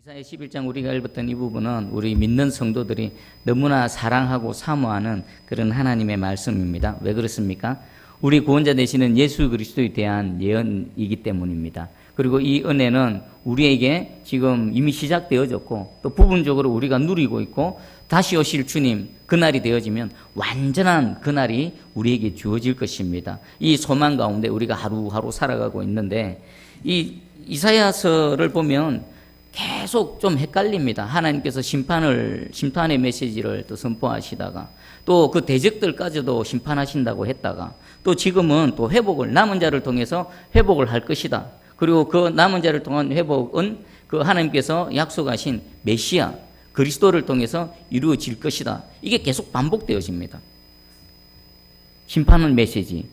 이사야 11장 우리가 읽었던 이 부분은 우리 믿는 성도들이 너무나 사랑하고 사모하는 그런 하나님의 말씀입니다. 왜 그렇습니까? 우리 구원자 되시는 예수 그리스도에 대한 예언이기 때문입니다. 그리고 이 은혜는 우리에게 지금 이미 시작되어졌고 또 부분적으로 우리가 누리고 있고 다시 오실 주님 그날이 되어지면 완전한 그날이 우리에게 주어질 것입니다. 이 소망 가운데 우리가 하루하루 살아가고 있는데 이 이사야서를 보면 계속 좀 헷갈립니다. 하나님께서 심판의 메시지를 또 선포하시다가 또 그 대적들까지도 심판하신다고 했다가 또 지금은 또 회복을 남은 자를 통해서 회복을 할 것이다. 그리고 그 남은 자를 통한 회복은 그 하나님께서 약속하신 메시아 그리스도를 통해서 이루어질 것이다. 이게 계속 반복되어집니다. 심판의 메시지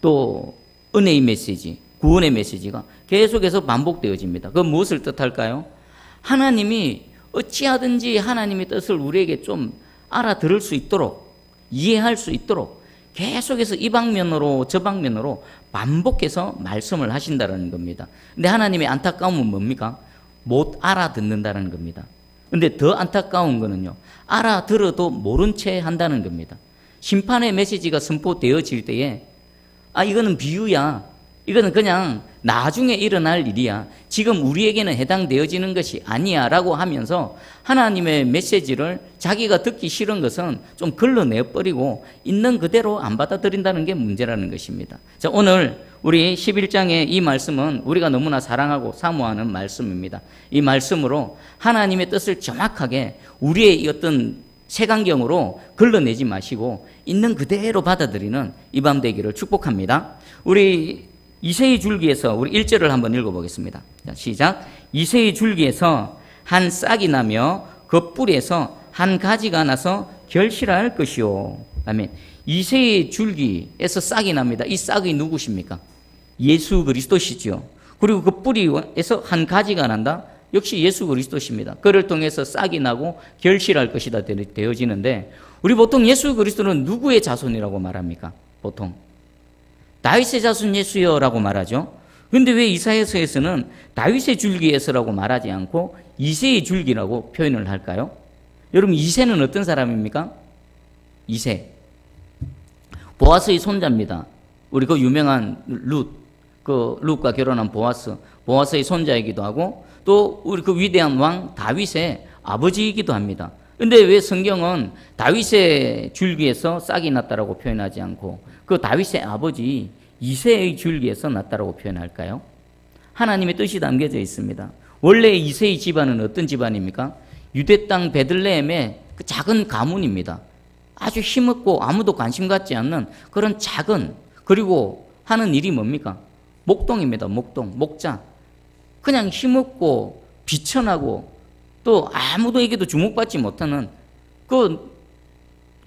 또 은혜의 메시지 구원의 메시지가 계속해서 반복되어집니다. 그건 무엇을 뜻할까요? 하나님이 어찌하든지 하나님의 뜻을 우리에게 좀 알아들을 수 있도록 이해할 수 있도록 계속해서 이 방면으로 저 방면으로 반복해서 말씀을 하신다는 겁니다. 근데 하나님의 안타까움은 뭡니까? 못 알아듣는다는 겁니다. 근데 더 안타까운 거는요, 알아들어도 모른 채 한다는 겁니다. 심판의 메시지가 선포되어질 때에 이거는 비유야, 이거는 그냥 나중에 일어날 일이야, 지금 우리에게는 해당되어지는 것이 아니야 라고 하면서 하나님의 메시지를 자기가 듣기 싫은 것은 좀 걸러내버리고 있는 그대로 안 받아들인다는 게 문제라는 것입니다. 자, 오늘 우리 11장의 이 말씀은 우리가 너무나 사랑하고 사모하는 말씀입니다. 이 말씀으로 하나님의 뜻을 정확하게 우리의 어떤 색안경으로 걸러내지 마시고 있는 그대로 받아들이는 이 밤 되기를 축복합니다. 우리 이새의 줄기에서 우리 1절을 한번 읽어보겠습니다. 자, 시작. 이새의 줄기에서 한 싹이 나며 그 뿌리에서 한 가지가 나서 결실할 것이요. 아멘. 이새의 줄기에서 싹이 납니다. 이 싹이 누구십니까? 예수 그리스도시죠. 그리고 그 뿌리에서 한 가지가 난다. 역시 예수 그리스도십니다. 그를 통해서 싹이 나고 결실할 것이다 되어지는데 우리 보통 예수 그리스도는 누구의 자손이라고 말합니까? 보통 다윗의 자손 예수여라고 말하죠. 그런데 왜 이사야서에서는 다윗의 줄기에서라고 말하지 않고 이새의 줄기라고 표현을 할까요? 여러분, 이새는 어떤 사람입니까? 이새 보아스의 손자입니다. 우리 그 유명한 룻과 결혼한 보아스의 손자이기도 하고 또 우리 그 위대한 왕 다윗의 아버지이기도 합니다. 근데 왜 성경은 다윗의 줄기에서 싹이 났다라고 표현하지 않고 그 다윗의 아버지 이새의 줄기에서 났다라고 표현할까요? 하나님의 뜻이 담겨져 있습니다. 원래 이새의 집안은 어떤 집안입니까? 유대 땅 베들레헴의 그 작은 가문입니다. 아주 힘없고 아무도 관심 갖지 않는 그런 작은, 그리고 하는 일이 뭡니까? 목동입니다. 목자. 그냥 힘없고 비천하고 또 아무도에게도 주목받지 못하는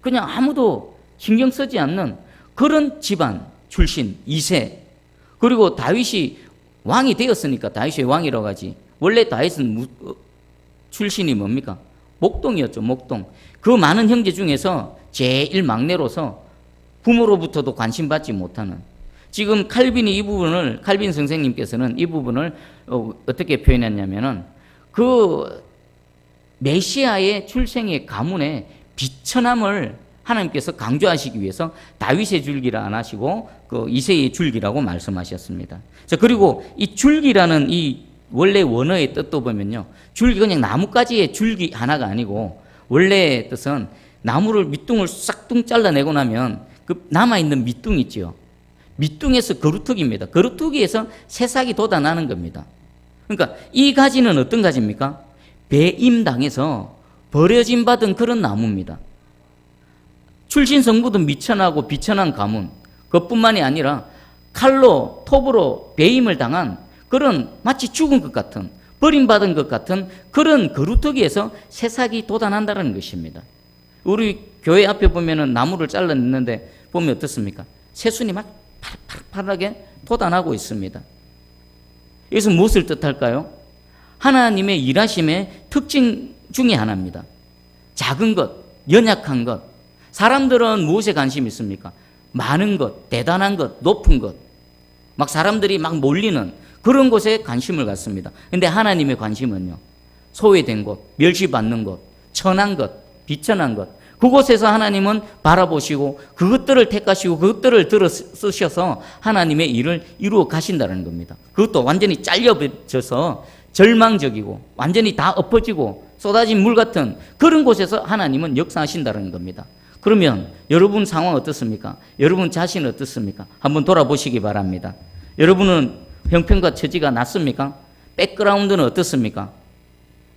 그냥 아무도 신경 쓰지 않는 그런 집안 출신 이새. 그리고 다윗이 왕이 되었으니까 다윗의 왕이라고 하지. 원래 다윗은 출신이 뭡니까? 목동이었죠. 목동. 그 많은 형제 중에서 제일 막내로서 부모로부터도 관심받지 못하는. 지금 칼빈 선생님께서는 이 부분을 어떻게 표현했냐면은 그 메시아의 출생의 가문의 비천함을 하나님께서 강조하시기 위해서 다윗의 줄기라 안 하시고 그 이새의 줄기라고 말씀하셨습니다. 자, 그리고 이 줄기라는 이 원래 원어의 뜻도 보면요, 줄기 그냥 나뭇가지의 줄기 하나가 아니고 원래의 뜻은 나무를 밑둥을 싹둥 잘라내고 나면 그 남아있는 밑둥 있죠. 밑둥에서 거루터기입니다. 거루터기에서 새싹이 돋아나는 겁니다. 그러니까 이 가지는 어떤 가지입니까? 배임당해서 버려짐 받은 그런 나무입니다. 출신 성부도 미천하고 비천한 가문, 그것뿐만이 아니라 칼로 톱으로 배임을 당한 그런 마치 죽은 것 같은, 버림받은 것 같은 그런 거루터기에서 새싹이 돋아난다는 것입니다. 우리 교회 앞에 보면은 나무를 잘라냈는데 보면 어떻습니까? 새순이 막 파랗게 돋아나고 있습니다. 여기서 무엇을 뜻할까요? 하나님의 일하심의 특징 중에 하나입니다. 작은 것, 연약한 것. 사람들은 무엇에 관심이 있습니까? 많은 것, 대단한 것, 높은 것. 막 사람들이 막 몰리는 그런 곳에 관심을 갖습니다. 근데 하나님의 관심은요, 소외된 곳, 멸시받는 곳, 천한 것, 비천한 것, 그곳에서 하나님은 바라보시고 그것들을 택하시고 그것들을 들어 쓰셔서 하나님의 일을 이루어 가신다는 겁니다. 그것도 완전히 잘려져서 절망적이고 완전히 다 엎어지고 쏟아진 물 같은 그런 곳에서 하나님은 역사하신다는 겁니다. 그러면 여러분 상황 어떻습니까? 여러분 자신 어떻습니까? 한번 돌아보시기 바랍니다. 여러분은 형편과 처지가 낫습니까? 백그라운드는 어떻습니까?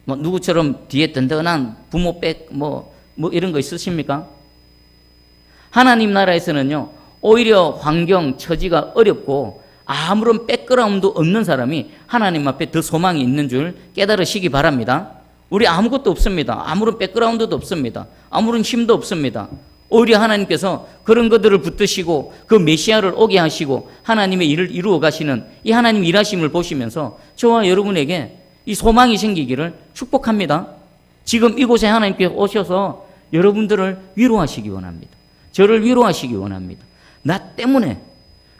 뭐 누구처럼 뒤에 든든한 부모 뭐 이런 거 있으십니까? 하나님 나라에서는요, 오히려 환경, 처지가 어렵고 아무런 백그라운드 없는 사람이 하나님 앞에 더 소망이 있는 줄 깨달으시기 바랍니다. 우리 아무것도 없습니다. 아무런 백그라운드도 없습니다. 아무런 힘도 없습니다. 오히려 하나님께서 그런 것들을 붙드시고 그 메시아를 오게 하시고 하나님의 일을 이루어 가시는 이 하나님 일하심을 보시면서 저와 여러분에게 이 소망이 생기기를 축복합니다. 지금 이곳에 하나님께서 오셔서 여러분들을 위로하시기 원합니다. 저를 위로하시기 원합니다. 나 때문에,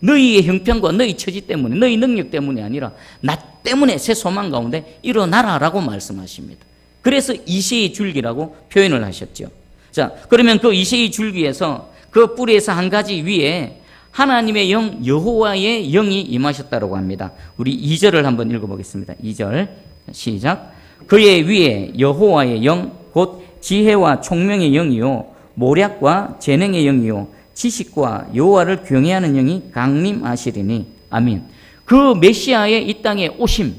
너희의 형편과 너희 처지 때문에, 너희 능력 때문이 아니라 나 때문에 새 소망 가운데 일어나라라고 말씀하십니다. 그래서 이새의 줄기라고 표현을 하셨죠. 자, 그러면 그 이새의 줄기에서 그 뿌리에서 한 가지 위에 하나님의 영, 여호와의 영이 임하셨다고 합니다. 우리 2절을 한번 읽어보겠습니다. 2절 시작. 그의 위에 여호와의 영, 곧 지혜와 총명의 영이요 모략과 재능의 영이요 지식과 여호와를 경외하는 영이 강림하시리니. 아멘. 그 메시아의 이 땅에 오심,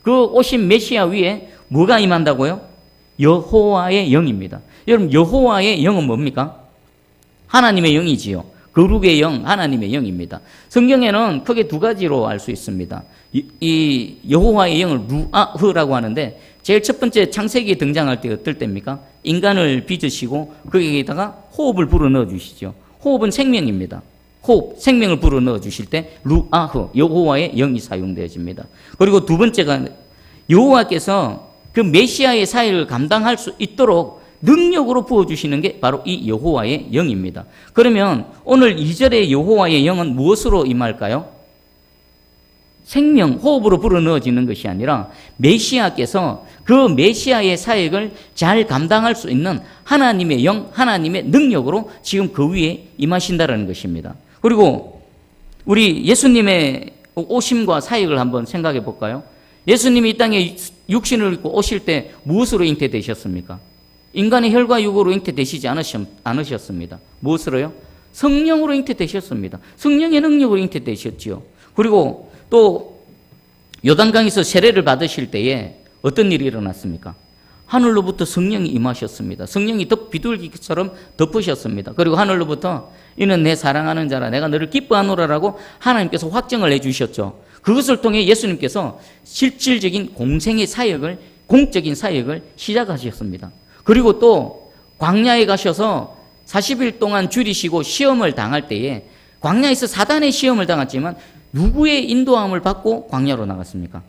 그 오신 메시아 위에 뭐가 임한다고요? 여호와의 영입니다. 여러분, 여호와의 영은 뭡니까? 하나님의 영이지요. 거룩의 영, 하나님의 영입니다. 성경에는 크게 두 가지로 알 수 있습니다. 이 여호와의 영을 루아흐라고 하는데 제일 첫 번째 창세기에 등장할 때 어떨 때입니까? 인간을 빚으시고 거기에다가 호흡을 불어 넣어 주시죠. 호흡은 생명입니다. 호흡, 생명을 불어 넣어 주실 때 루아흐, 여호와의 영이 사용되어집니다. 그리고 두 번째가 여호와께서 그 메시아의 사역을 감당할 수 있도록 능력으로 부어주시는 게 바로 이 여호와의 영입니다. 그러면 오늘 2절의 여호와의 영은 무엇으로 임할까요? 생명, 호흡으로 불어넣어지는 것이 아니라 메시아께서 그 메시아의 사역을 잘 감당할 수 있는 하나님의 영, 하나님의 능력으로 지금 그 위에 임하신다는 것입니다. 그리고 우리 예수님의 오심과 사역을 한번 생각해 볼까요? 예수님이 이 땅에 육신을 입고 오실 때 무엇으로 잉태되셨습니까? 인간의 혈과 육으로 잉태되시지 않으셨습니다. 무엇으로요? 성령으로 잉태되셨습니다. 성령의 능력으로 잉태되셨지요. 그리고 또 요단강에서 세례를 받으실 때에 어떤 일이 일어났습니까? 하늘로부터 성령이 임하셨습니다. 성령이 비둘기처럼 덮으셨습니다. 그리고 하늘로부터 이는 내 사랑하는 자라, 내가 너를 기뻐하노라라고 하나님께서 확정을 해주셨죠. 그것을 통해 예수님께서 실질적인 공생의 사역을, 공적인 사역을 시작하셨습니다. 그리고 또 광야에 가셔서 40일 동안 줄이시고 시험을 당할 때에 광야에서 사단의 시험을 당했지만 누구의 인도함을 받고 광야로 나갔습니까?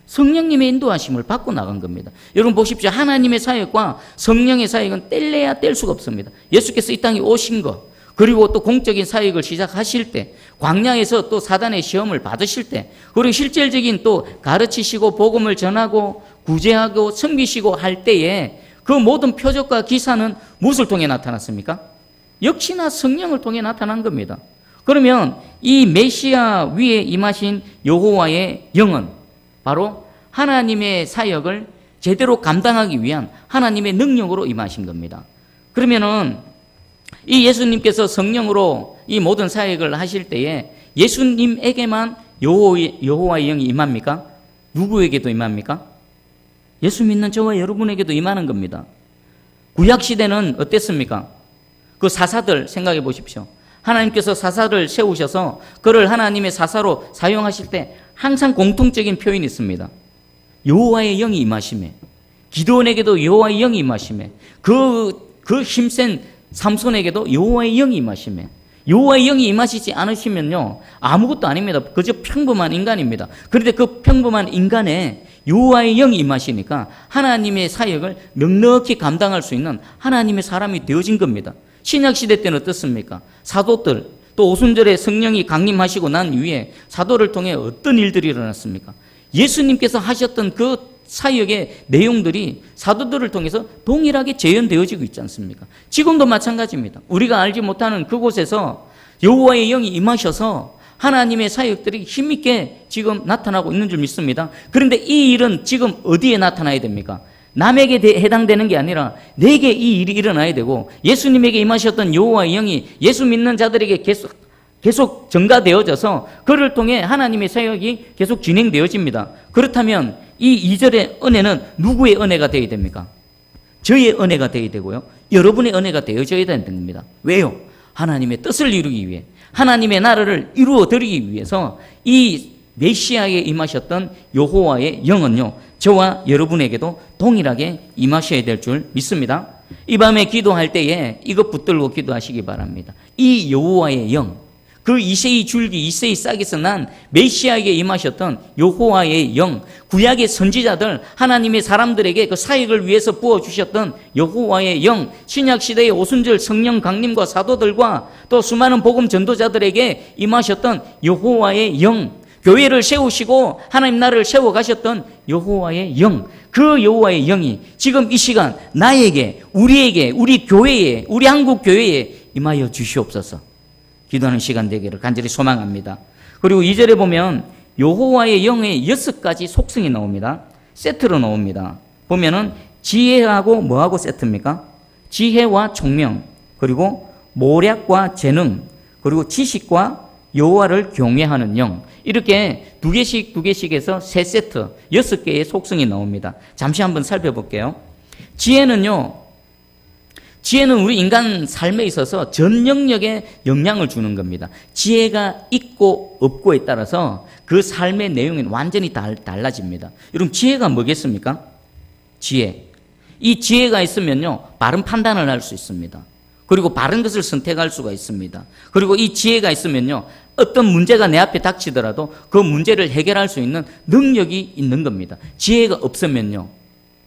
성령님의 인도하심을 받고 나간 겁니다. 여러분 보십시오. 하나님의 사역과 성령의 사역은 뗄래야 뗄 수가 없습니다. 예수께서 이 땅에 오신 것, 그리고 또 공적인 사역을 시작하실 때, 광야에서 또 사단의 시험을 받으실 때, 그리고 실질적인 또 가르치시고 복음을 전하고 구제하고 섬기시고 할 때에 그 모든 표적과 기사는 무엇을 통해 나타났습니까? 역시나 성령을 통해 나타난 겁니다. 그러면 이 메시아 위에 임하신 여호와의 영은 바로 하나님의 사역을 제대로 감당하기 위한 하나님의 능력으로 임하신 겁니다. 그러면은 이 예수님께서 성령으로 이 모든 사역을 하실 때에 예수님에게만 여호와의 영이 임합니까? 누구에게도 임합니까? 예수 믿는 저와 여러분에게도 임하는 겁니다. 구약시대는 어땠습니까? 그 사사들 생각해 보십시오. 하나님께서 사사를 세우셔서 그를 하나님의 사사로 사용하실 때 항상 공통적인 표현이 있습니다. 여호와의 영이 임하심에, 기드온에게도 여호와의 영이 임하심에, 그 힘센 삼손에게도 여호와의 영이 임하심에, 여호와의 영이 임하시지 않으시면요 아무것도 아닙니다. 그저 평범한 인간입니다. 그런데 그 평범한 인간에 여호와의 영이 임하시니까 하나님의 사역을 넉넉히 감당할 수 있는 하나님의 사람이 되어진 겁니다. 신약시대 때는 어떻습니까? 사도들, 또 오순절에 성령이 강림하시고 난 이후에 사도를 통해 어떤 일들이 일어났습니까? 예수님께서 하셨던 그 사역의 내용들이 사도들을 통해서 동일하게 재현되어지고 있지 않습니까? 지금도 마찬가지입니다. 우리가 알지 못하는 그곳에서 여호와의 영이 임하셔서 하나님의 사역들이 힘있게 지금 나타나고 있는 줄 믿습니다. 그런데 이 일은 지금 어디에 나타나야 됩니까? 남에게 해당되는 게 아니라 내게 이 일이 일어나야 되고, 예수님에게 임하셨던 여호와의 영이 예수 믿는 자들에게 계속 전가되어져서 그를 통해 하나님의 사역이 계속 진행되어집니다. 그렇다면 이 2절의 은혜는 누구의 은혜가 되어야 됩니까? 저의 은혜가 되어야 되고요, 여러분의 은혜가 되어져야 되는 겁니다. 왜요? 하나님의 뜻을 이루기 위해, 하나님의 나라를 이루어 드리기 위해서 이 메시아에 임하셨던 여호와의 영은요, 저와 여러분에게도 동일하게 임하셔야 될 줄 믿습니다. 이 밤에 기도할 때에 이것 붙들고 기도하시기 바랍니다. 이 여호와의 영, 그 이새의 줄기, 이새의 싹에서 난 메시아에게 임하셨던 여호와의 영, 구약의 선지자들, 하나님의 사람들에게 그 사역을 위해서 부어주셨던 여호와의 영, 신약시대의 오순절 성령 강림과 사도들과 또 수많은 복음 전도자들에게 임하셨던 여호와의 영, 교회를 세우시고 하나님 나라를 세워가셨던 여호와의 영, 그 여호와의 영이 지금 이 시간 나에게, 우리에게, 우리 교회에, 우리 한국 교회에 임하여 주시옵소서. 기도하는 시간 되기를 간절히 소망합니다. 그리고 2절에 보면 여호와의 영의 6가지 속성이 나옵니다. 세트로 나옵니다. 보면은 지혜하고 뭐하고 세트입니까? 지혜와 총명, 그리고 모략과 재능, 그리고 지식과 여호와를 경외하는 영, 이렇게 두 개씩 해서 3세트, 6개의 속성이 나옵니다. 잠시 한번 살펴볼게요. 지혜는 우리 인간 삶에 있어서 전 영역에 영향을 주는 겁니다. 지혜가 있고 없고에 따라서 그 삶의 내용이 완전히 달라집니다. 여러분, 지혜가 뭐겠습니까? 지혜. 이 지혜가 있으면요, 바른 판단을 할 수 있습니다. 그리고 바른 것을 선택할 수가 있습니다. 그리고 이 지혜가 있으면요, 어떤 문제가 내 앞에 닥치더라도 그 문제를 해결할 수 있는 능력이 있는 겁니다. 지혜가 없으면요,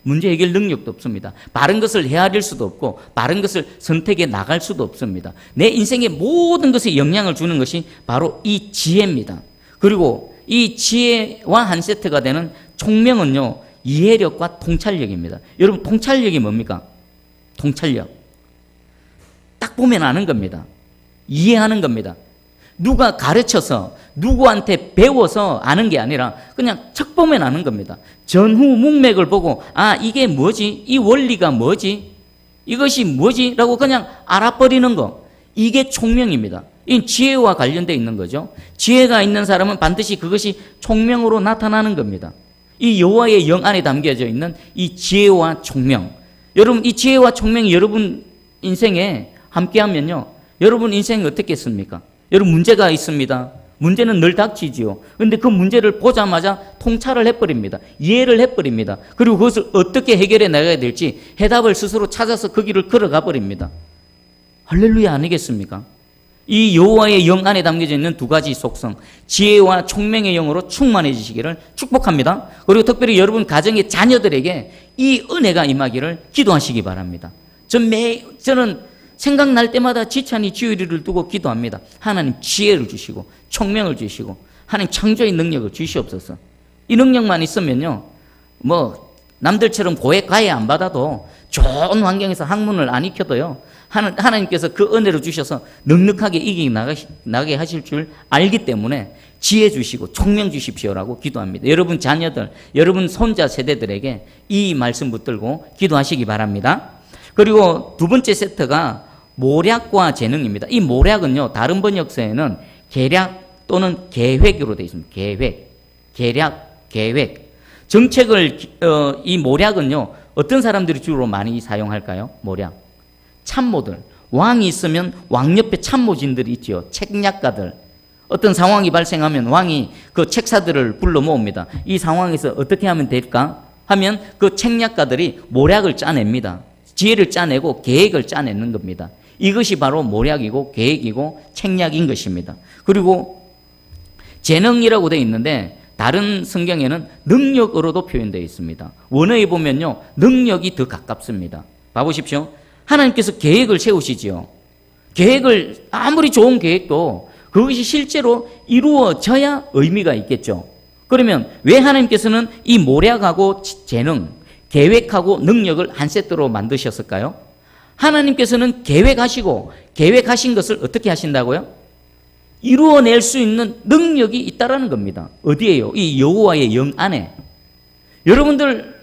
문제 해결 능력도 없습니다. 바른 것을 헤아릴 수도 없고 바른 것을 선택해 나갈 수도 없습니다. 내 인생의 모든 것에 영향을 주는 것이 바로 이 지혜입니다. 그리고 이 지혜와 한 세트가 되는 총명은요, 이해력과 통찰력입니다. 여러분, 통찰력이 뭡니까? 통찰력. 딱 보면 아는 겁니다. 이해하는 겁니다. 누가 가르쳐서 누구한테 배워서 아는 게 아니라 그냥 척 보면 아는 겁니다. 전후 문맥을 보고, 아, 이게 뭐지? 이 원리가 뭐지? 이것이 뭐지? 라고 그냥 알아버리는 거. 이게 총명입니다. 이 지혜와 관련되어 있는 거죠. 지혜가 있는 사람은 반드시 그것이 총명으로 나타나는 겁니다. 이 여호와의 영 안에 담겨져 있는 이 지혜와 총명. 여러분, 이 지혜와 총명이 여러분 인생에 함께하면요, 여러분 인생이 어떻겠습니까? 여러분, 문제가 있습니다. 문제는 늘 닥치지요. 그런데 그 문제를 보자마자 통찰을 해버립니다. 이해를 해버립니다. 그리고 그것을 어떻게 해결해 나가야 될지 해답을 스스로 찾아서 그 길을 걸어가 버립니다. 할렐루야 아니겠습니까? 이 여호와의 영 안에 담겨져 있는 2가지 속성, 지혜와 총명의 영으로 충만해지시기를 축복합니다. 그리고 특별히 여러분 가정의 자녀들에게 이 은혜가 임하기를 기도하시기 바랍니다. 저는 생각날 때마다 지찬이 지휘를 두고 기도합니다. 하나님 지혜를 주시고 총명을 주시고 하나님 창조의 능력을 주시옵소서. 이 능력만 있으면요, 뭐 남들처럼 과외 안 받아도 좋은 환경에서 학문을 안 익혀도요, 하나님께서 그 은혜를 주셔서 넉넉하게 이기게 나게 하실 줄 알기 때문에 지혜 주시고 총명 주십시오라고 기도합니다. 여러분 자녀들, 여러분 손자 세대들에게 이 말씀 붙들고 기도하시기 바랍니다. 그리고 2번째 세트가 모략과 재능입니다. 이 모략은요, 다른 번역서에는 계략 또는 계획으로 되어 있습니다. 계획. 정책을, 이 모략은요, 어떤 사람들이 주로 많이 사용할까요? 모략. 참모들. 왕이 있으면 왕 옆에 참모진들이 있죠. 책략가들. 어떤 상황이 발생하면 왕이 그 책사들을 불러 모읍니다. 이 상황에서 어떻게 하면 될까? 하면 그 책략가들이 모략을 짜냅니다. 지혜를 짜내고 계획을 짜내는 겁니다. 이것이 바로 모략이고 계획이고 책략인 것입니다. 그리고 재능이라고 되어 있는데 다른 성경에는 능력으로도 표현되어 있습니다. 원어에 보면요, 능력이 더 가깝습니다. 봐보십시오. 하나님께서 계획을 세우시지요. 계획을, 아무리 좋은 계획도 그것이 실제로 이루어져야 의미가 있겠죠. 그러면 왜 하나님께서는 이 모략하고 재능, 계획하고 능력을 한 세트로 만드셨을까요? 하나님께서는 계획하신 것을 어떻게 하신다고요? 이루어낼 수 있는 능력이 있다라는 겁니다. 어디에요? 이 여호와의 영 안에. 여러분들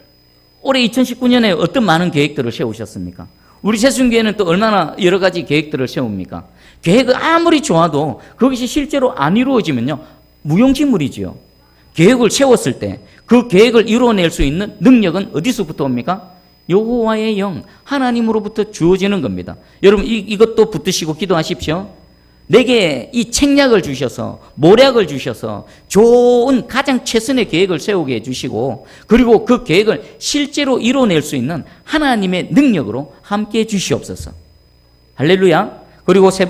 올해 2019년에 어떤 많은 계획들을 세우셨습니까? 우리 새순교회는 또 얼마나 여러 가지 계획들을 세웁니까? 계획이 아무리 좋아도 그것이 실제로 안 이루어지면요, 무용지물이지요. 계획을 세웠을 때 그 계획을 이루어낼 수 있는 능력은 어디서부터 옵니까? 여호와의 영, 하나님으로부터 주어지는 겁니다. 여러분 이것도 붙드시고 기도하십시오. 내게 이 책략을 주셔서, 모략을 주셔서 좋은 가장 최선의 계획을 세우게 해주시고, 그리고 그 계획을 실제로 이뤄낼 수 있는 하나님의 능력으로 함께 해주시옵소서. 할렐루야. 그리고 세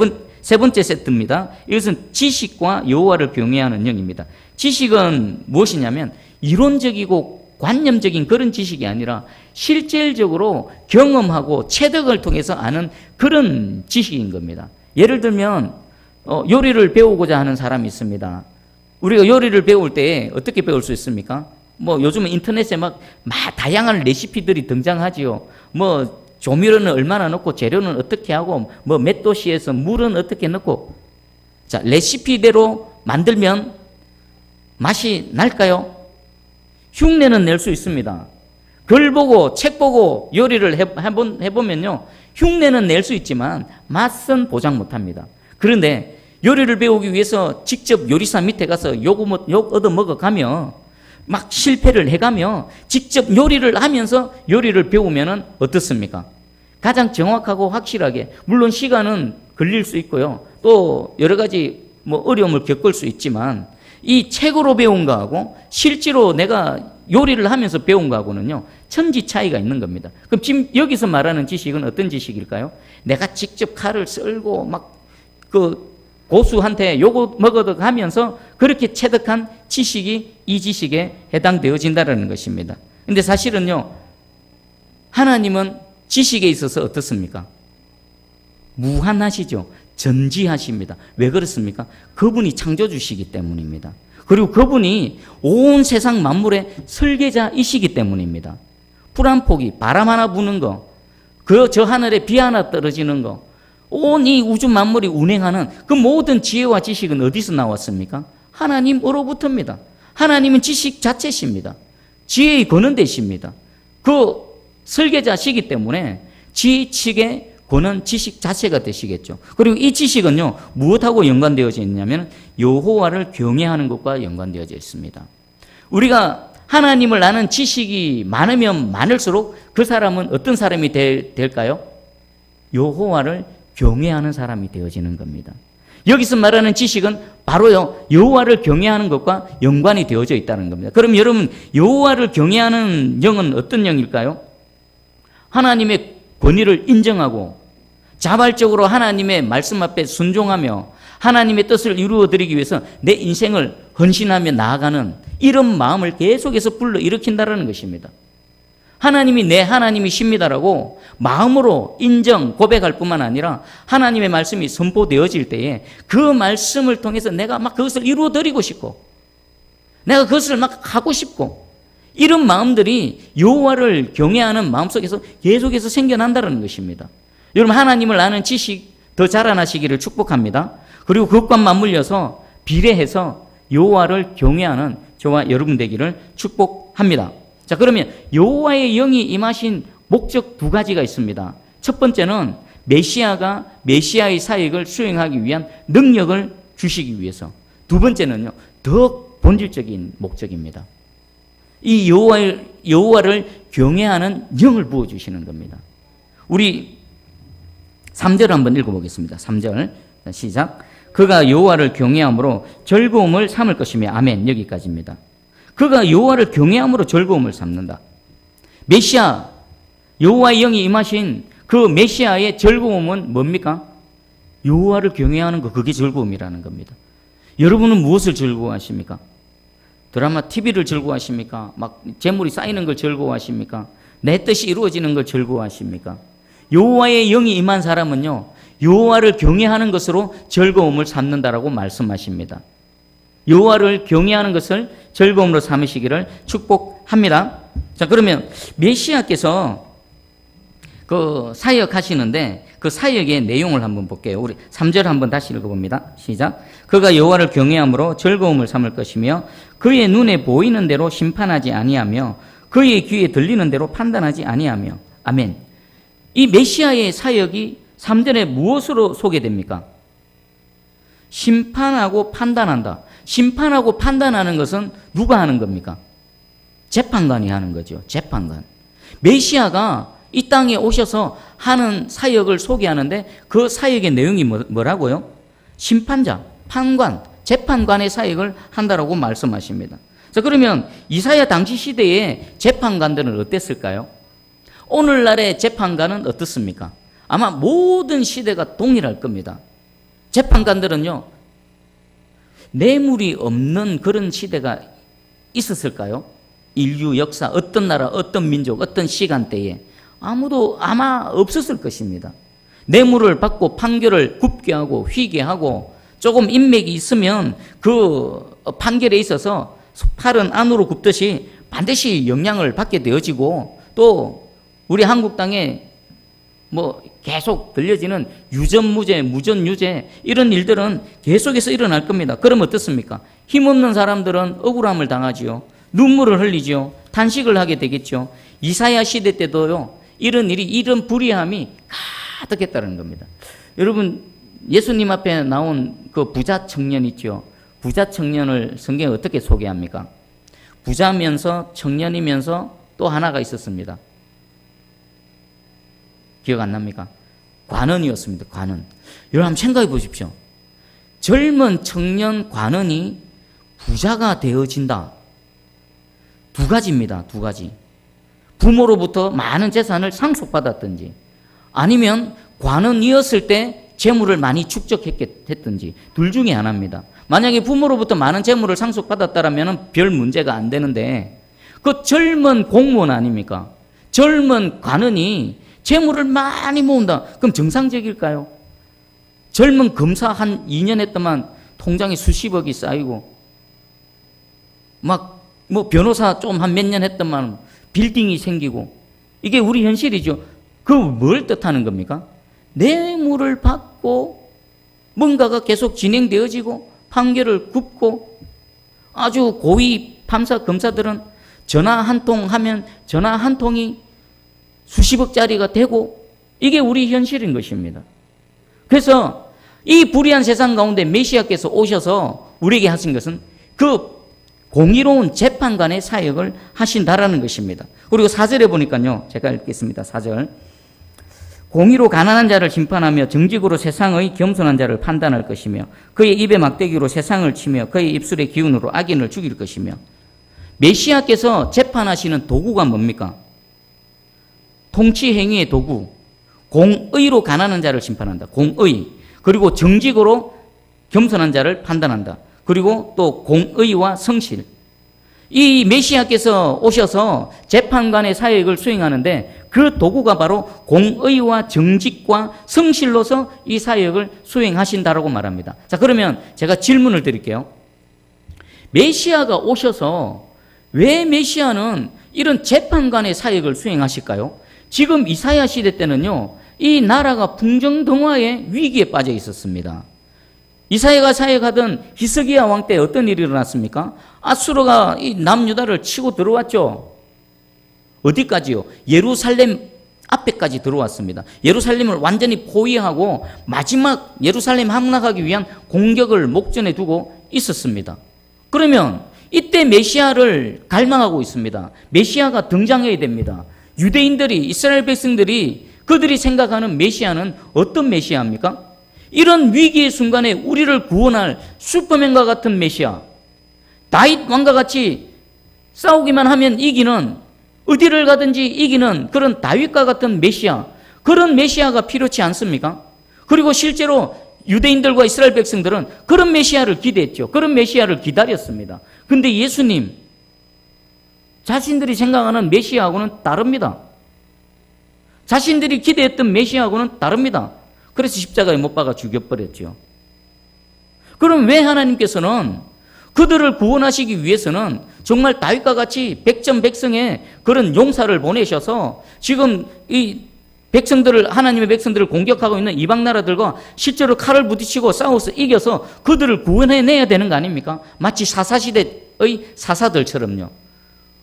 번째 세트입니다. 이것은 지식과 여호와를 경외하는 영입니다. 지식은 무엇이냐면 이론적이고 관념적인 그런 지식이 아니라 실질적으로 경험하고 체득을 통해서 아는 그런 지식인 겁니다. 예를 들면 요리를 배우고자 하는 사람이 있습니다. 우리가 요리를 배울 때 어떻게 배울 수 있습니까? 뭐 요즘은 인터넷에 막 다양한 레시피들이 등장하지요. 뭐 조미료는 얼마나 넣고 재료는 어떻게 하고 뭐 몇 도씨에서 물은 어떻게 넣고, 자, 레시피대로 만들면 맛이 날까요? 흉내는 낼 수 있습니다. 글 보고 책 보고 요리를 해보면요, 흉내는 낼 수 있지만 맛은 보장 못합니다. 그런데 요리를 배우기 위해서 직접 요리사 밑에 가서 욕 얻어 먹어가며 막 실패를 해가며 직접 요리를 하면서 요리를 배우면 어떻습니까? 가장 정확하고 확실하게, 물론 시간은 걸릴 수 있고요, 또 여러 가지 뭐 어려움을 겪을 수 있지만 이 책으로 배운 거하고 실제로 내가 요리를 하면서 배운 거하고는요, 천지 차이가 있는 겁니다. 그럼 지금 여기서 말하는 지식은 어떤 지식일까요? 내가 직접 칼을 썰고 막 그 고수한테 욕을 먹어도 하면서 그렇게 체득한 지식이 이 지식에 해당되어진다는 것입니다. 근데 사실은요, 하나님은 지식에 있어서 어떻습니까? 무한하시죠. 전지하십니다. 왜 그렇습니까? 그분이 창조주시기 때문입니다. 그리고 그분이 온 세상 만물의 설계자이시기 때문입니다. 풀 한 포기, 바람 하나 부는 거, 저 하늘에 비 하나 떨어지는 거, 온 이 우주 만물이 운행하는 그 모든 지혜와 지식은 어디서 나왔습니까? 하나님으로부터입니다. 하나님은 지식 자체십니다. 지혜의 근원되십니다. 그 설계자시기 때문에 지식의 근원, 지식 자체가 되시겠죠. 그리고 이 지식은요, 무엇하고 연관되어져 있냐면 여호와를 경외하는 것과 연관되어져 있습니다. 우리가 하나님을 아는 지식이 많으면 많을수록 그 사람은 어떤 사람이 될까요? 여호와를 경외하는 사람이 되어지는 겁니다. 여기서 말하는 지식은 바로요, 여호와를 경외하는 것과 연관이 되어져 있다는 겁니다. 그럼 여러분, 여호와를 경외하는 영은 어떤 영일까요? 하나님의 권위를 인정하고 자발적으로 하나님의 말씀 앞에 순종하며 하나님의 뜻을 이루어드리기 위해서 내 인생을 헌신하며 나아가는 이런 마음을 계속해서 불러일으킨다는 것입니다. 하나님이 내 하나님이십니다라고 마음으로 인정, 고백할 뿐만 아니라 하나님의 말씀이 선포되어질 때에 그 말씀을 통해서 내가 막 그것을 이루어드리고 싶고 내가 그것을 막 하고 싶고, 이런 마음들이 여호와를 경외하는 마음속에서 계속해서 생겨난다는 것입니다. 여러분, 하나님을 아는 지식 더 자라나시기를 축복합니다. 그리고 그것과 맞물려서 비례해서 여호와를 경외하는 저와 여러분 되기를 축복합니다. 자, 그러면 여호와의 영이 임하신 목적 두 가지가 있습니다. 첫 번째는 메시아가 메시아의 사역을 수행하기 위한 능력을 주시기 위해서. 두 번째는요, 더 본질적인 목적입니다. 이 여호와를 경외하는 영을 부어주시는 겁니다. 우리 3절 한번 읽어보겠습니다. 3절 시작. 그가 여호와를 경외함으로 즐거움을 삼을 것이며. 아멘. 여기까지입니다. 그가 여호와를 경외함으로 즐거움을 삼는다. 메시아, 여호와의 영이 임하신 그 메시아의 즐거움은 뭡니까? 여호와를 경외하는 거, 그게 즐거움이라는 겁니다. 여러분은 무엇을 즐거워하십니까? 드라마, TV를 즐거워하십니까? 막 재물이 쌓이는 걸 즐거워하십니까? 내 뜻이 이루어지는 걸 즐거워하십니까? 여호와의 영이 임한 사람은요, 여호와를 경외하는 것으로 즐거움을 삼는다라고 말씀하십니다. 여호와를 경외하는 것을 즐거움으로 삼으시기를 축복합니다. 자, 그러면 메시아께서 그 사역하시는데 그 사역의 내용을 한번 볼게요. 우리 3절 한번 다시 읽어봅니다. 시작. 그가 여호와를 경외함으로 즐거움을 삼을 것이며 그의 눈에 보이는 대로 심판하지 아니하며 그의 귀에 들리는 대로 판단하지 아니하며. 아멘. 이 메시아의 사역이 3절에 무엇으로 소개됩니까? 심판하고 판단한다. 심판하고 판단하는 것은 누가 하는 겁니까? 재판관이 하는 거죠. 재판관. 메시아가 이 땅에 오셔서 하는 사역을 소개하는데 그 사역의 내용이 뭐라고요? 심판자, 판관, 재판관의 사역을 한다라고 말씀하십니다. 자, 그러면 이사야 당시 시대의 재판관들은 어땠을까요? 오늘날의 재판관은 어떻습니까? 아마 모든 시대가 동일할 겁니다. 재판관들은요, 뇌물이 없는 그런 시대가 있었을까요? 인류 역사, 어떤 나라, 어떤 민족, 어떤 시간대에 아무도 아마 없었을 것입니다. 뇌물을 받고 판결을 굽게 하고 휘게 하고 조금 인맥이 있으면 그 판결에 있어서 팔은 안으로 굽듯이 반드시 영향을 받게 되어지고, 또 우리 한국 땅에 뭐 계속 들려지는 유전무죄, 무전유죄 이런 일들은 계속해서 일어날 겁니다. 그럼 어떻습니까? 힘없는 사람들은 억울함을 당하지요. 눈물을 흘리지요. 탄식을 하게 되겠죠. 이사야 시대 때도요, 이런 일이, 이런 불의함이 가득했다는 겁니다. 여러분, 예수님 앞에 나온 그 부자 청년 있죠. 부자 청년을 성경에 어떻게 소개합니까? 부자면서 청년이면서 또 하나가 있었습니다. 기억 안 납니까? 관원이었습니다. 관원. 여러분 한번 생각해 보십시오. 젊은 청년 관원이 부자가 되어진다. 두 가지입니다. 두 가지. 부모로부터 많은 재산을 상속받았든지, 아니면 관원이었을 때 재물을 많이 축적했든지, 둘 중에 하나입니다. 만약에 부모로부터 많은 재물을 상속받았다면 별 문제가 안 되는데, 그 젊은 공무원 아닙니까? 젊은 관원이 재물을 많이 모은다. 그럼 정상적일까요? 젊은 검사 한 2년 했더만 통장에 수십억이 쌓이고, 막 뭐 변호사 좀 한 몇 년 했더만 빌딩이 생기고, 이게 우리 현실이죠. 그 뭘 뜻하는 겁니까? 뇌물을 받고 뭔가가 계속 진행되어지고 판결을 굽고, 아주 고위 판사 검사들은 전화 한 통 하면 전화 한 통이 수십억짜리가 되고, 이게 우리 현실인 것입니다. 그래서 이 불의한 세상 가운데 메시아께서 오셔서 우리에게 하신 것은 그 공의로운 재판관의 사역을 하신다라는 것입니다. 그리고 4절에 보니까요, 제가 읽겠습니다. 4절. 공의로 가난한 자를 심판하며 정직으로 세상의 겸손한 자를 판단할 것이며 그의 입에 막대기로 세상을 치며 그의 입술의 기운으로 악인을 죽일 것이며. 메시아께서 재판하시는 도구가 뭡니까? 통치 행위의 도구. 공의로 가난한 자를 심판한다. 공의. 그리고 정직으로 겸손한 자를 판단한다. 그리고 또 공의와 성실. 이 메시아께서 오셔서 재판관의 사역을 수행하는데 그 도구가 바로 공의와 정직과 성실로서 이 사역을 수행하신다라고 말합니다. 자, 그러면 제가 질문을 드릴게요. 메시아가 오셔서 왜 메시아는 이런 재판관의 사역을 수행하실까요? 지금 이사야 시대 때는요, 이 나라가 풍정등화의 위기에 빠져 있었습니다. 이사야가 사역하던 히스기야 왕 때 어떤 일이 일어났습니까? 아수르가 이 남유다를 치고 들어왔죠. 어디까지요? 예루살렘 앞에까지 들어왔습니다. 예루살렘을 완전히 포위하고 마지막 예루살렘 함락하기 위한 공격을 목전에 두고 있었습니다. 그러면 이때 메시아를 갈망하고 있습니다. 메시아가 등장해야 됩니다. 유대인들이, 이스라엘 백성들이, 그들이 생각하는 메시아는 어떤 메시아입니까? 이런 위기의 순간에 우리를 구원할 슈퍼맨과 같은 메시아, 다윗 왕과 같이 싸우기만 하면 이기는, 어디를 가든지 이기는 그런 다윗과 같은 메시아, 그런 메시아가 필요치 않습니까? 그리고 실제로 유대인들과 이스라엘 백성들은 그런 메시아를 기대했죠. 그런 메시아를 기다렸습니다. 그런데 예수님 자신들이 생각하는 메시아하고는 다릅니다. 자신들이 기대했던 메시아하고는 다릅니다. 그래서 십자가에 못 박아 죽여버렸죠. 그럼 왜 하나님께서는 그들을 구원하시기 위해서는 정말 다윗과 같이 백전백승의 그런 용사를 보내셔서 지금 이 백성들을, 하나님의 백성들을 공격하고 있는 이방 나라들과 실제로 칼을 부딪히고 싸워서 이겨서 그들을 구원해내야 되는 거 아닙니까? 마치 사사시대의 사사들처럼요.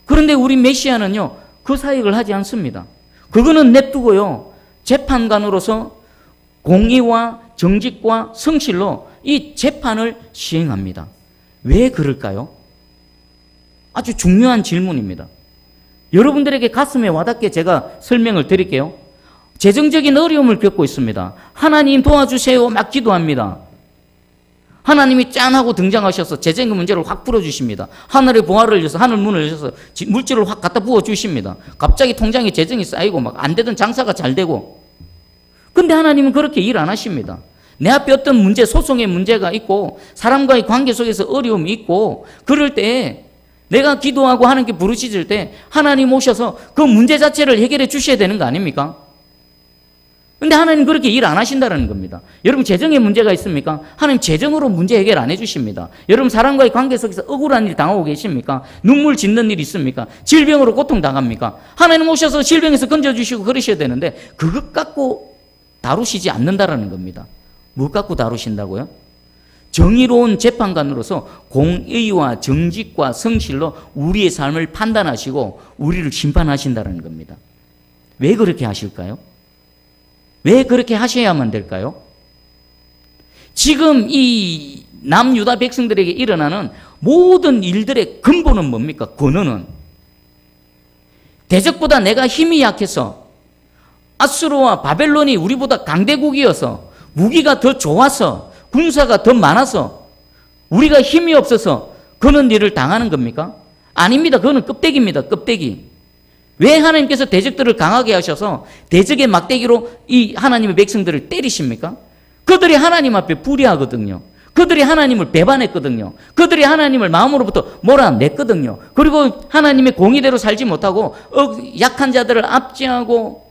그런데 우리 메시아는요, 그 사역을 하지 않습니다. 그거는 냅두고요, 재판관으로서 공의와 정직과 성실로 이 재판을 시행합니다. 왜 그럴까요? 아주 중요한 질문입니다. 여러분들에게 가슴에 와닿게 제가 설명을 드릴게요. 재정적인 어려움을 겪고 있습니다. 하나님 도와주세요 막 기도합니다. 하나님이 짠 하고 등장하셔서 재정의 문제를 확 풀어주십니다. 하늘의 보화를 열어서 하늘 문을 열어서 물질을 확 갖다 부어주십니다. 갑자기 통장에 재정이 쌓이고 막 안 되던 장사가 잘 되고. 근데 하나님은 그렇게 일 안 하십니다. 내 앞에 어떤 문제, 소송의 문제가 있고 사람과의 관계 속에서 어려움이 있고 그럴 때 내가 기도하고 하나님께 부르짖을 때 하나님 오셔서 그 문제 자체를 해결해 주셔야 되는 거 아닙니까? 근데 하나님 그렇게 일 안 하신다는 겁니다. 여러분 재정에 문제가 있습니까? 하나님 재정으로 문제 해결 안 해주십니다. 여러분 사람과의 관계 속에서 억울한 일 당하고 계십니까? 눈물 짓는 일 있습니까? 질병으로 고통당합니까? 하나님 오셔서 질병에서 건져주시고 그러셔야 되는데 그것 갖고 다루시지 않는다라는 겁니다. 뭐 갖고 다루신다고요? 정의로운 재판관으로서 공의와 정직과 성실로 우리의 삶을 판단하시고 우리를 심판하신다는 겁니다. 왜 그렇게 하실까요? 왜 그렇게 하셔야만 될까요? 지금 이 남유다 백성들에게 일어나는 모든 일들의 근본은 뭡니까? 근원은 대적보다 내가 힘이 약해서 아수르와 바벨론이 우리보다 강대국이어서 무기가 더 좋아서 군사가 더 많아서 우리가 힘이 없어서 그런 일을 당하는 겁니까? 아닙니다. 그거는 껍데기입니다. 껍데기. 왜 하나님께서 대적들을 강하게 하셔서 대적의 막대기로 이 하나님의 백성들을 때리십니까? 그들이 하나님 앞에 불의하거든요. 그들이 하나님을 배반했거든요. 그들이 하나님을 마음으로부터 몰아냈거든요. 그리고 하나님의 공의대로 살지 못하고 약한 자들을 압제하고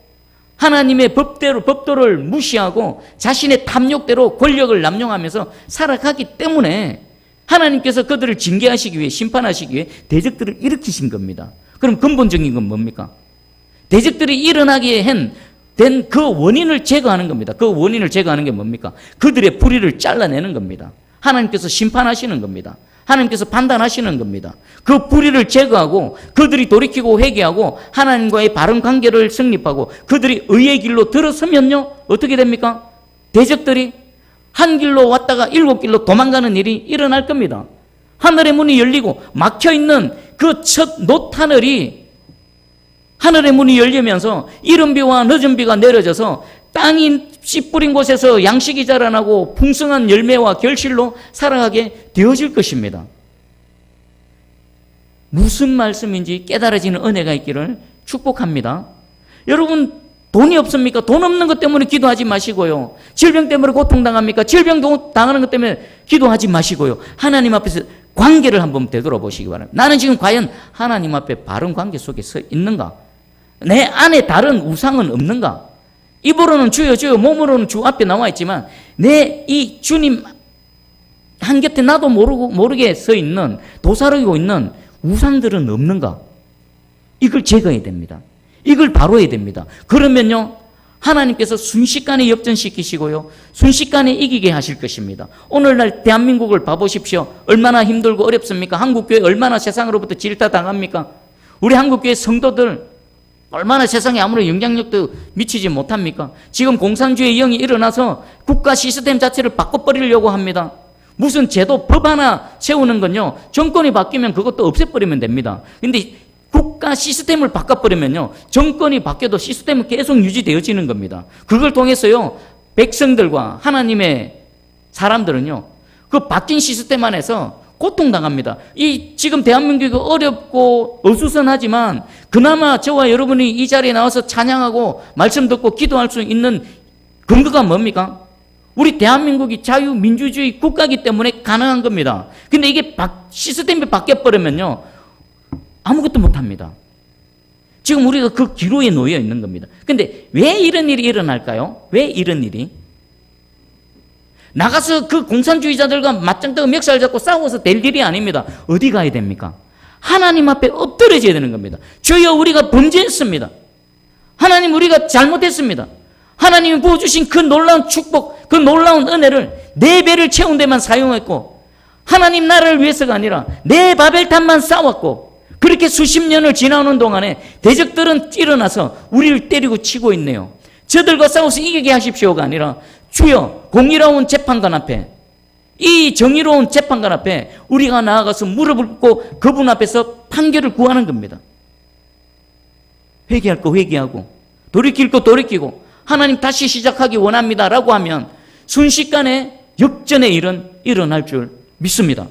하나님의 법도를 무시하고 자신의 탐욕대로 권력을 남용하면서 살아가기 때문에 하나님께서 그들을 징계하시기 위해 심판하시기 위해 대적들을 일으키신 겁니다. 그럼 근본적인 건 뭡니까? 대적들이 일어나게 된 그 원인을 제거하는 겁니다. 그 원인을 제거하는 게 뭡니까? 그들의 불의를 잘라내는 겁니다. 하나님께서 심판하시는 겁니다. 하나님께서 판단하시는 겁니다. 그 불의를 제거하고 그들이 돌이키고 회개하고 하나님과의 바른 관계를 성립하고 그들이 의의 길로 들어서면요 어떻게 됩니까? 대적들이 한 길로 왔다가 7길로 도망가는 일이 일어날 겁니다. 하늘의 문이 열리고 막혀있는 그 첫 놋하늘이 하늘의 문이 열리면서 이른 비와 늦은 비가 내려져서 땅이 씨 뿌린 곳에서 양식이 자라나고 풍성한 열매와 결실로 살아가게 되어질 것입니다. 무슨 말씀인지 깨달아지는 은혜가 있기를 축복합니다. 여러분 돈이 없습니까? 돈 없는 것 때문에 기도하지 마시고요. 질병 때문에 고통당합니까? 질병 당하는 것 때문에 기도하지 마시고요. 하나님 앞에서 관계를 한번 되돌아보시기 바랍니다. 나는 지금 과연 하나님 앞에 바른 관계 속에 서 있는가? 내 안에 다른 우상은 없는가? 입으로는 주여 주여 몸으로는 주 앞에 나와 있지만 내 이 주님 한곁에 나도 모르게 서 있는 도사르고 있는 우상들은 없는가? 이걸 제거해야 됩니다. 이걸 바로해야 됩니다. 그러면요 하나님께서 순식간에 역전시키시고요 순식간에 이기게 하실 것입니다. 오늘날 대한민국을 봐보십시오. 얼마나 힘들고 어렵습니까? 한국교회 얼마나 세상으로부터 질타당합니까? 우리 한국교회 성도들 얼마나 세상에 아무런 영향력도 미치지 못합니까? 지금 공산주의 영이 일어나서 국가 시스템 자체를 바꿔버리려고 합니다. 무슨 제도, 법 하나 세우는 건요 정권이 바뀌면 그것도 없애버리면 됩니다. 근데 국가 시스템을 바꿔버리면요 정권이 바뀌어도 시스템은 계속 유지되어지는 겁니다. 그걸 통해서요 백성들과 하나님의 사람들은요 그 바뀐 시스템 안에서 고통당합니다. 이 지금 대한민국이 어렵고 어수선하지만 그나마 저와 여러분이 이 자리에 나와서 찬양하고 말씀 듣고 기도할 수 있는 근거가 뭡니까? 우리 대한민국이 자유민주주의 국가이기 때문에 가능한 겁니다. 근데 이게 시스템이 바뀌어버리면요 아무것도 못합니다. 지금 우리가 그 기로에 놓여 있는 겁니다. 근데 왜 이런 일이 일어날까요? 왜 이런 일이? 나가서 그 공산주의자들과 맞짱뜨고 멱살 잡고 싸워서 될 일이 아닙니다. 어디 가야 됩니까? 하나님 앞에 엎드려져야 되는 겁니다. 주여 우리가 범죄했습니다. 하나님 우리가 잘못했습니다. 하나님이 부어주신 그 놀라운 축복, 그 놀라운 은혜를 내 배를 채운 데만 사용했고 하나님 나라를 위해서가 아니라 내 바벨탑만 쌓았고 그렇게 수십 년을 지나오는 동안에 대적들은 일어나서 우리를 때리고 치고 있네요. 저들과 싸워서 이기게 하십시오가 아니라 주여 공의로운 재판관 앞에 이 정의로운 재판관 앞에 우리가 나아가서 무릎을 꿇고 그분 앞에서 판결을 구하는 겁니다. 회개할 거 회개하고 돌이킬 거 돌이키고 하나님 다시 시작하기 원합니다 라고 하면 순식간에 역전의 일은 일어날 줄 믿습니다.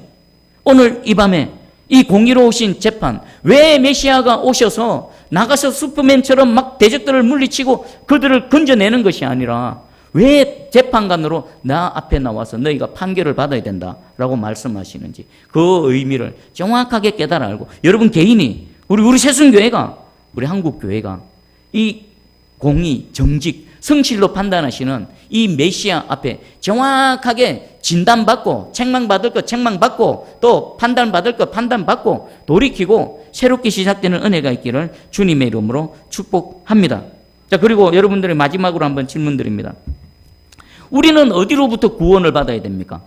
오늘 이 밤에 이 공의로우신 재판, 왜 메시아가 오셔서 나가서 슈퍼맨처럼 막 대적들을 물리치고 그들을 건져내는 것이 아니라 왜 재판관으로 나 앞에 나와서 너희가 판결을 받아야 된다라고 말씀하시는지 그 의미를 정확하게 깨달아 알고 여러분 개인이 우리 새순교회가 우리 한국교회가 이 공의, 정직, 성실로 판단하시는 이 메시아 앞에 정확하게 진단받고 책망받을 것 책망받고 또 판단받을 것 판단받고 돌이키고 새롭게 시작되는 은혜가 있기를 주님의 이름으로 축복합니다. 자, 그리고 여러분들의 마지막으로 한번 질문 드립니다. 우리는 어디로부터 구원을 받아야 됩니까?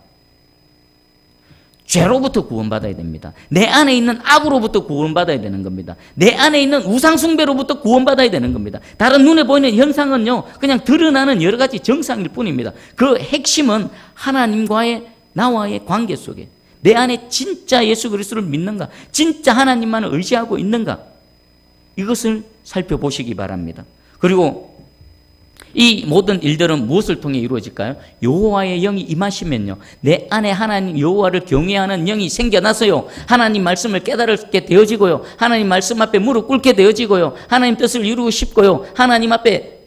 죄로부터 구원받아야 됩니다. 내 안에 있는 악으로부터 구원받아야 되는 겁니다. 내 안에 있는 우상숭배로부터 구원받아야 되는 겁니다. 다른 눈에 보이는 현상은요, 그냥 드러나는 여러 가지 정상일 뿐입니다. 그 핵심은 하나님과의 나와의 관계 속에 내 안에 진짜 예수 그리스도를 믿는가, 진짜 하나님만을 의지하고 있는가, 이것을 살펴보시기 바랍니다. 그리고 이 모든 일들은 무엇을 통해 이루어질까요? 여호와의 영이 임하시면요, 내 안에 하나님 여호와를 경외하는 영이 생겨나서요, 하나님 말씀을 깨달게 되어지고요, 하나님 말씀 앞에 무릎 꿇게 되어지고요, 하나님 뜻을 이루고 싶고요, 하나님 앞에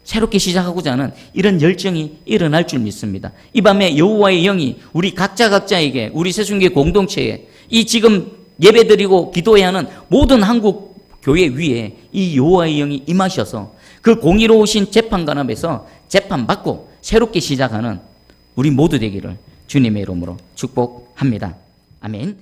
새롭게 시작하고자 하는 이런 열정이 일어날 줄 믿습니다. 이 밤에 여호와의 영이 우리 각자에게, 우리 새순교회 공동체에, 이 지금 예배드리고 기도해야 하는 모든 한국 교회 위에 이 여호와의 영이 임하셔서 그 공의로우신 재판관 앞에서 재판받고 새롭게 시작하는 우리 모두 되기를 주님의 이름으로 축복합니다. 아멘.